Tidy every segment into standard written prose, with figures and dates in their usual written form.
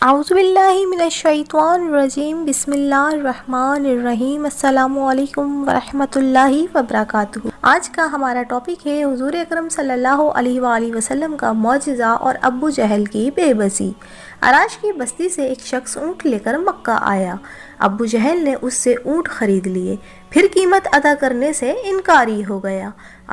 اعوذ باللہ من الشیطان الرجیم، بسم اللہ الرحمن الرحیم، السلام علیکم ورحمۃ اللہ وبرکاتہ۔ آج کا ہمارا ٹاپک ہے حضور اکرم صلی اللہ علیہ وآلہ وسلم کا معجزہ اور ابو جہل کی بے بسی۔ عراش کی بستی سے ایک شخص اونٹ لے کر مکہ آیا۔ ابو جہل نے اس سے اونٹ خرید لیے، پھر قیمت ادا کرنے سے انکاری ہو گیا۔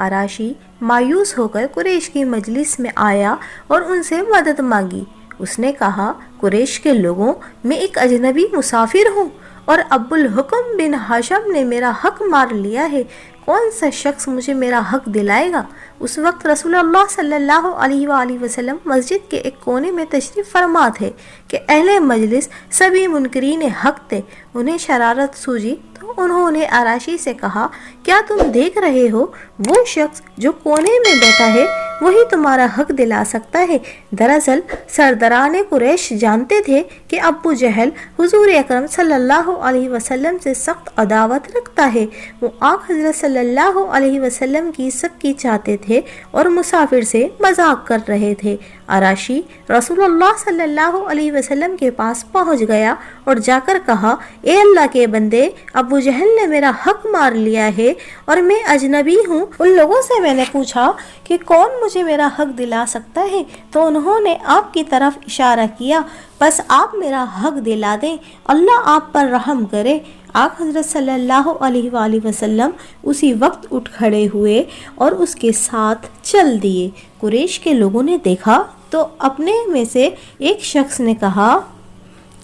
عراشی مایوس ہو کر قریش کی مجلس میں آیا اور ان سے مدد مانگی۔ اس نے کہا، قریش کے لوگوں، میں ایک اجنبی مسافر ہوں اور ابو الحکم بن ہاشم نے میرا حق مار لیا ہے۔ کون سا شخص مجھے میرا حق دلائے گا؟ اس وقت رسول اللہ صلی اللہ علیہ وآلہ وسلم مسجد کے ایک کونے میں تشریف فرما تھے کہ اہل مجلس سبھی منکرین حق تھے۔ انہیں شرارت سوجی تو انہوں نے عراشی سے کہا، کیا تم دیکھ رہے ہو وہ شخص جو کونے میں بیٹھا ہے وہی تمہارا حق دلا سکتا ہے؟ دراصل سرداران قریش جانتے تھے کہ ابو جہل حضور اکرم صلی اللہ علیہ وسلم سے سخت عداوت رکھتا ہے۔ وہ آقا حضرت صلی اللہ علیہ وسلم کی سب کی چاہتے تھے اور مسافر سے مذاق کر رہے تھے۔ عراشی رسول اللہ صلی اللہ علیہ وسلم کے پاس پہنچ گیا اور جا کر کہا، اے اللہ کے بندے، ابو جہل نے میرا حق مار لیا ہے اور میں اجنبی ہوں۔ ان لوگوں سے میں نے پوچھا کہ کون مجھے میرا حق دلا سکتا ہے تو انہوں نے آپ کی طرف اشارہ کیا، بس آپ میرا حق دلا دیں، اللہ آپ پر رحم کرے۔ آقا حضرت صلی اللہ علیہ وآلہ وسلم اسی وقت اٹھ کھڑے ہوئے اور اس کے ساتھ چل دیے۔ قریش کے لوگوں نے دیکھا تو اپنے میں سے ایک شخص نے کہا،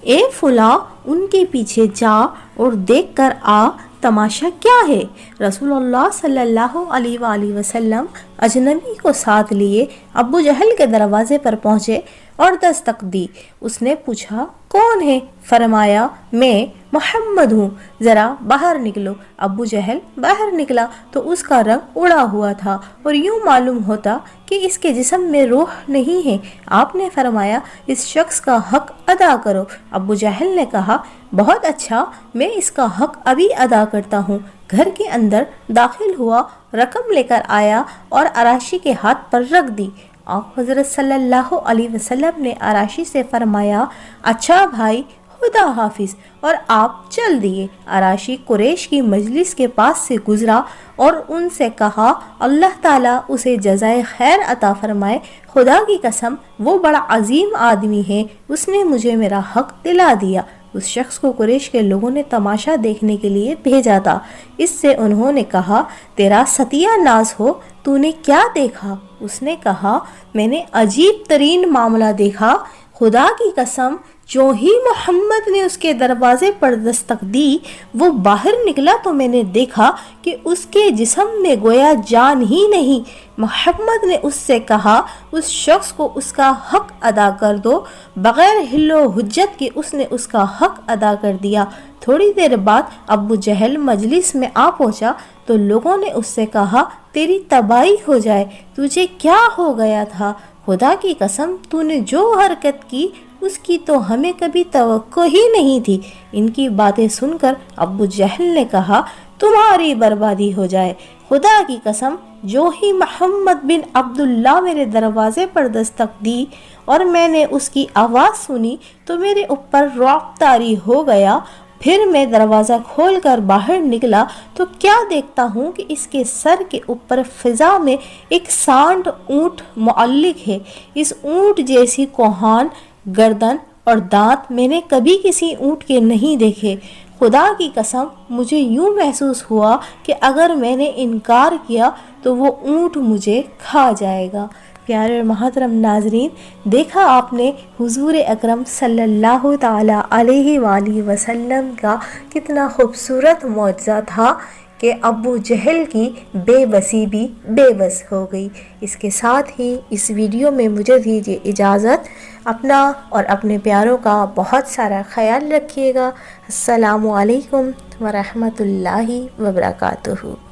اے فلاں، ان کے پیچھے جا اور دیکھ کر آ، تماشا کیا ہے؟ رسول اللہ صلی اللہ علیہ وآلہ وسلم اجنبی کو ساتھ لیے ابو جہل کے دروازے پر پہنچے اور دستک دی۔ اس نے پوچھا، کون ہے؟ فرمایا، میں محمد ہوں، ذرا باہر نکلو۔ ابو جہل باہر نکلا تو اس کا رنگ اڑا ہوا تھا اور یوں معلوم ہوتا کہ اس کے جسم میں روح نہیں ہے۔ آپ نے فرمایا، اس شخص کا حق ادا کرو۔ ابو جہل نے کہا، بہت اچھا، میں اس کا حق ابھی ادا کرتا ہوں۔ گھر کے اندر داخل ہوا، رقم لے کر آیا اور عراشی کے ہاتھ پر رکھ دی۔ آقا حضرت صلی اللہ علیہ وسلم نے عراشی سے فرمایا، اچھا بھائی، خدا حافظ، اور آپ چل دیے۔ عراشی قریش کی مجلس کے پاس سے گزرا اور ان سے کہا، اللہ تعالیٰ اسے جزائے خیر عطا فرمائے، خدا کی قسم وہ بڑا عظیم آدمی ہے، اس نے مجھے میرا حق دلا دیا۔ اس شخص کو قریش کے لوگوں نے تماشا دیکھنے کے لیے بھیجا تھا۔ اس سے انہوں نے کہا، تیرا ستیہ ناز ہو، تو نے کیا دیکھا؟ اس نے کہا، میں نے عجیب ترین معاملہ دیکھا، خدا کی قسم، جو ہی محمد نے اس کے دروازے پر دستک دی، وہ باہر نکلا تو میں نے دیکھا کہ اس کے جسم میں گویا جان ہی نہیں۔ محمد نے اس سے کہا، اس شخص کو اس کا حق ادا کر دو۔ بغیر حل و حجت کے اس نے اس کا حق ادا کر دیا۔ تھوڑی دیر بعد ابو جہل مجلس میں آ پہنچا تو لوگوں نے اس سے کہا، تیری تباہی ہو جائے، تجھے کیا ہو گیا تھا؟ خدا کی قسم، تو نے جو حرکت کی اس کی تو ہمیں کبھی توقع ہی نہیں تھی۔ ان کی باتیں سن کر ابو جہل نے کہا، تمہاری بربادی ہو جائے، خدا کی قسم، جو ہی محمد بن عبداللہ میرے دروازے پر دستک دی اور میں نے اس کی آواز سنی تو میرے اوپر رعب طاری ہو گیا۔ پھر میں دروازہ کھول کر باہر نکلا تو کیا دیکھتا ہوں کہ اس کے سر کے اوپر فضا میں ایک سانڈ اونٹ معلق ہے۔ اس اونٹ جیسی کوہان گردن اور دانت میں نے کبھی کسی اونٹ کے نہیں دیکھے۔ خدا کی قسم، مجھے یوں محسوس ہوا کہ اگر میں نے انکار کیا تو وہ اونٹ مجھے کھا جائے گا۔ پیارے اور محترم ناظرین، دیکھا آپ نے حضور اکرم صلی اللہ تعالی علیہ وآلہ وسلم کا کتنا خوبصورت معجزہ تھا کہ ابو جہل کی بے بسی بھی بے بس ہو گئی۔ اس کے ساتھ ہی اس ویڈیو میں مجھے دیجیے اجازت۔ اپنا اور اپنے پیاروں کا بہت سارا خیال رکھیے گا۔ السلام علیکم ورحمۃ اللہ وبرکاتہ۔